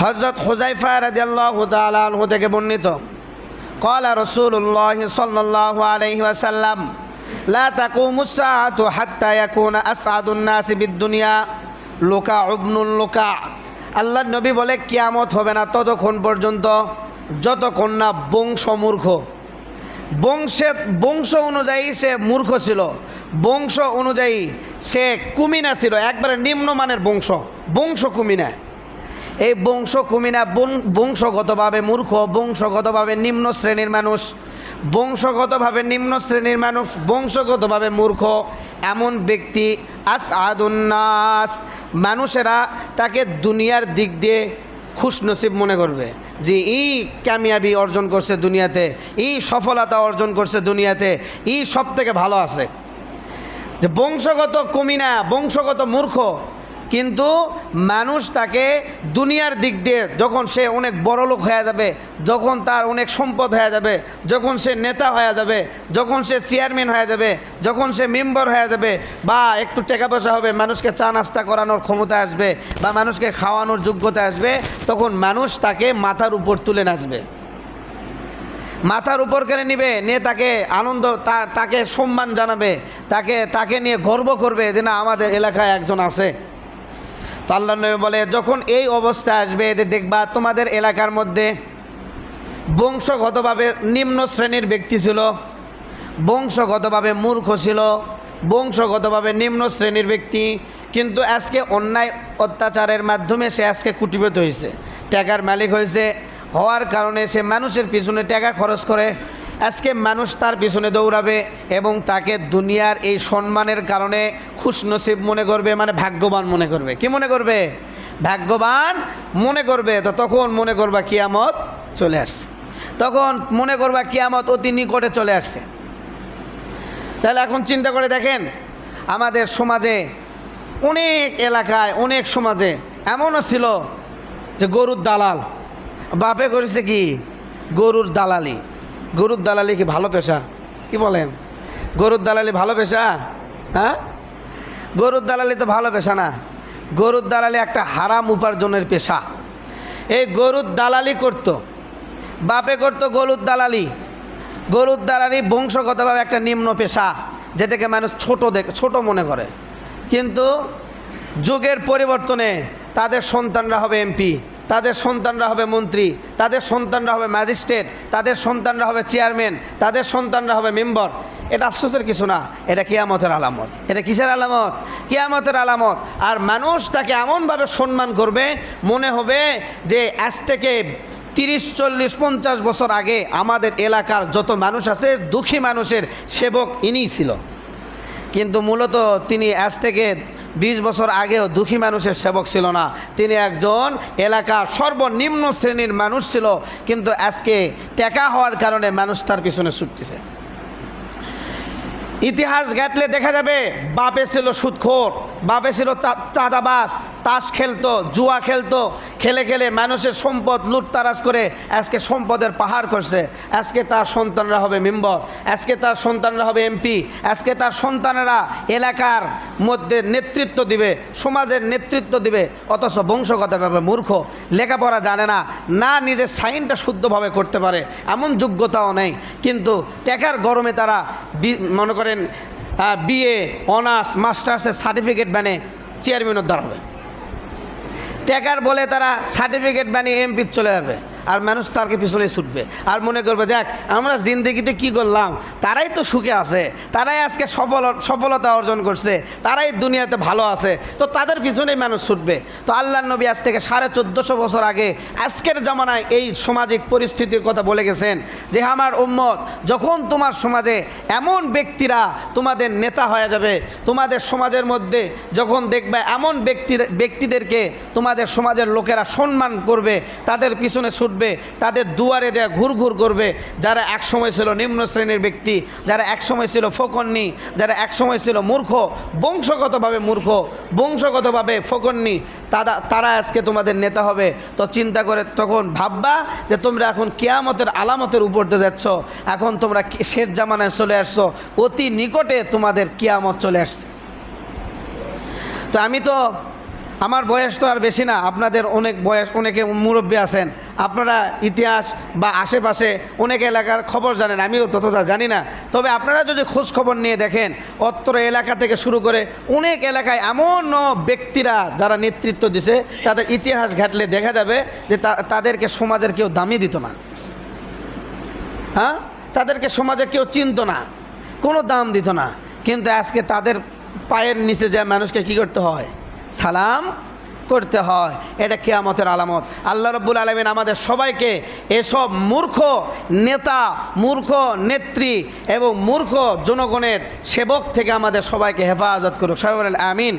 হযরত হুযায়ফা রাদিয়াল্লাহু তাআলা আনহু থেকে বর্ণিত, ক্বালা রাসূলুল্লাহ সাল্লাল্লাহু আলাইহি ওয়াসাল্লাম, লা তাকুমুস সাআতু হাত্তা ইয়াকুনা আসআদুন নাসি বিদ-দুনিয়া লুকা ইবনুল লুকা। আল্লাহর নবী বলে কিয়ামত হবে না ততক্ষণ পর্যন্ত যতক্ষণ না বংশ অনুযায়ী সে মূর্খ ছিল, বংশ অনুযায়ী সে কুমিনা ছিল, একবারে নিম্নমানের বংশ কুমিনা। এই বংশ কুমিনা বংশগতভাবে মূর্খ, বংশগতভাবে নিম্ন শ্রেণীর মানুষ, বংশগতভাবে মূর্খ এমন ব্যক্তি আসআদুন নাস, মানুষেরা তাকে দুনিয়ার দিক দিয়ে খুশনসিব মনে করবে যে এই কামিয়াবি অর্জন করছে দুনিয়াতে, এই সফলতা অর্জন করছে দুনিয়াতে, এই সব থেকে ভালো আছে। যে বংশগত কমিনা, বংশগত মূর্খ, কিন্তু মানুষ তাকে দুনিয়ার দিক দিয়ে যখন সে অনেক বড় লোক হয়ে যাবে, যখন তার অনেক সম্পদ হয়ে যাবে, যখন সে নেতা হয়ে যাবে, যখন সে চেয়ারম্যান হয়ে যাবে, যখন সে মেম্বার হয়ে যাবে, বা একটু টাকা পয়সা হবে, মানুষকে চা নাস্তা করানোর ক্ষমতা আসবে বা মানুষকে খাওয়ানোর যোগ্যতা আসবে, তখন মানুষ তাকে মাথার উপর তুলে নাচবে, মাথার উপর কেড়ে নিবে, নিয়ে তাকে আনন্দ, তাকে সম্মান জানাবে, তাকে নিয়ে গর্ব করবে যে না আমাদের এলাকায় একজন আছে। তো আল্লাহর নবী বলে যখন এই অবস্থা আসবে যে দেখবা তোমাদের এলাকার মধ্যে বংশগতভাবে নিম্ন শ্রেণীর ব্যক্তি ছিল, বংশগতভাবে মূর্খ ছিল, বংশগতভাবে নিম্ন শ্রেণীর ব্যক্তি, কিন্তু আজকে অন্যায় অত্যাচারের মাধ্যমে সে আজকে কুটিপতি হয়েছে, টাকার মালিক হয়েছে, হওয়ার কারণে সে মানুষের পিছনে টাকা খরচ করে, আজকে মানুষ তার পিছনে দৌড়াবে এবং তাকে দুনিয়ার এই সম্মানের কারণে খুশনসিব মনে করবে, মানে ভাগ্যবান মনে করবে। কি মনে করবে? ভাগ্যবান মনে করবে। তো তখন মনে করবা কিয়ামত চলে আসছে, তখন মনে করবা কিয়ামত অতি নিকটে চলে আসছে। তাহলে এখন চিন্তা করে দেখেন, আমাদের সমাজে অনেক এলাকায়, অনেক সমাজে এমনও ছিল যে গরুর দালাল, বাপে করেছে কি গরুর দালালি। গরুর দালালি কি ভালো পেশা? কি বলেন? গরুর দালালি ভালো পেশা? হ্যাঁ, গরুর দালালি তো ভালো পেশা না, গরুর দালালি একটা হারাম উপার্জনের পেশা। এই গরুর দালালি করত, বাপে করতো গরুর দালালি। গরুর দালালি বংশগতভাবে একটা নিম্ন পেশা, যেটাকে মানুষ ছোট মনে করে, কিন্তু যুগের পরিবর্তনে তাদের সন্তানরা হবে এমপি, তাদের সন্তানরা হবে মন্ত্রী, তাদের সন্তানরা হবে ম্যাজিস্ট্রেট, তাদের সন্তানরা হবে চেয়ারম্যান, তাদের সন্তানরা হবে মেম্বার। এটা আফসোসের কিছু না, এটা কিয়ামতের আলামত। এটা কিসের আলামত? কিয়ামতের আলামত। আর মানুষ তাকে এমনভাবে সম্মান করবে, মনে হবে যে আজ থেকে 30, 40, 50 বছর আগে আমাদের এলাকার যত মানুষ আছে, দুঃখী মানুষের সেবক ইনিই ছিল, কিন্তু মূলত তিনি আজ থেকে 20 বছর আগেও দুঃখী মানুষের সেবক ছিল না, তিনি একজন এলাকার সর্বনিম্ন শ্রেণীর মানুষ ছিল, কিন্তু আজকে টাকা হওয়ার কারণে মানুষ তার পিছনে ছুটতেছে। ইতিহাস ঘাটলে দেখা যাবে বাপে ছিল সুদখোর, বাপে ছিল চাঁদাবাজ, তাস খেলতো, জুয়া খেলতো, খেলে খেলে মানুষের সম্পদ লুটতারাজ করে আজকে সম্পদের পাহাড় করছে। আজকে তার সন্তানরা হবে মেম্বার, আজকে তার সন্তানরা হবে এমপি, আজকে তার সন্তানেরা এলাকার মধ্যে নেতৃত্ব দিবে, সমাজের নেতৃত্ব দিবে, অথচ বংশগতভাবে মূর্খ, লেখাপড়া জানে না, না নিজের সাইনটা শুদ্ধভাবে করতে পারে এমন যোগ্যতাও নেই, কিন্তু টাকার গরমে তারা মনে করেন বিএ, অনার্স, মাস্টার্সের সার্টিফিকেট বানিয়ে চেয়ারম্যানের দাঁড়াবে, টাকার বলে তারা সার্টিফিকেট বানিয়ে এমপি চলে যাবে, আর মানুষ তারকে পিছনে ছুটবে আর মনে করবে যাক আমরা জিন্দগিতে কি করলাম, তারাই তো সুখে আছে, তারাই আজকে সফলতা অর্জন করছে, তারাই দুনিয়াতে ভালো আছে, তো তাদের পিছনেই মানুষ ছুটবে। তো আল্লাহর নবী আজ থেকে 1450 বছর আগে আজকের জামানায় এই সামাজিক পরিস্থিতির কথা বলে গেছেন যে আমার উম্মত, যখন তোমার সমাজে এমন ব্যক্তিরা তোমাদের নেতা হয়ে যাবে, তোমাদের সমাজের মধ্যে যখন দেখবে এমন ব্যক্তিদেরকে তোমাদের সমাজের লোকেরা সম্মান করবে, তাদের পিছনে ছুটবে, তাদের দুয়ারে যা ঘুরঘুর করবে, যারা এক সময় ছিল নিম্ন শ্রেণীর ব্যক্তি, যারা এক সময় ছিল ফকন্নি, যারা এক সময় ছিল মূর্খ, বংশগতভাবে মূর্খ, বংশগতভাবে ফকন্নি, তারা আজকে তোমাদের নেতা হবে। তো চিন্তা করে তখন ভাববা যে তোমরা এখন কিয়ামতের আলামতের উপর দিয়ে যাচ্ছ, এখন তোমরা শেষ জামানায় চলে আসছো, অতি নিকটে তোমাদের কিয়ামত চলে আসছে। তো আমি তো আমার বয়স তো আর বেশি না, আপনাদের অনেক বয়স, অনেকে মুরব্বী আছেন, আপনারা ইতিহাস বা আশেপাশে অনেক এলাকার খবর জানেন, আমিও ততটা জানি না। তবে আপনারা যদি খোঁজ খবর নিয়ে দেখেন, অত্র এলাকা থেকে শুরু করে অনেক এলাকায় এমন ব্যক্তিরা যারা নেতৃত্ব দিছে, তাদের ইতিহাস ঘাটলে দেখা যাবে যে তাদেরকে সমাজের কেউ দামই দিত না। হ্যাঁ, তাদেরকে সমাজে কেউ চিনত না, কোনো দাম দিত না। কিন্তু আজকে তাদের পায়ের নিচে যে মানুষকে কি করতে হয়? সালাম করতে হয়। এটা কিয়ামতের আলামত। আল্লাহ রাব্বুল আলামিন আমাদের সবাইকে এসব মূর্খ নেতা, মূর্খ নেত্রী এবং মূর্খ জনগণের সেবক থেকে আমাদের সবাইকে হেফাজত করুক। সবাই বলেন আমিন।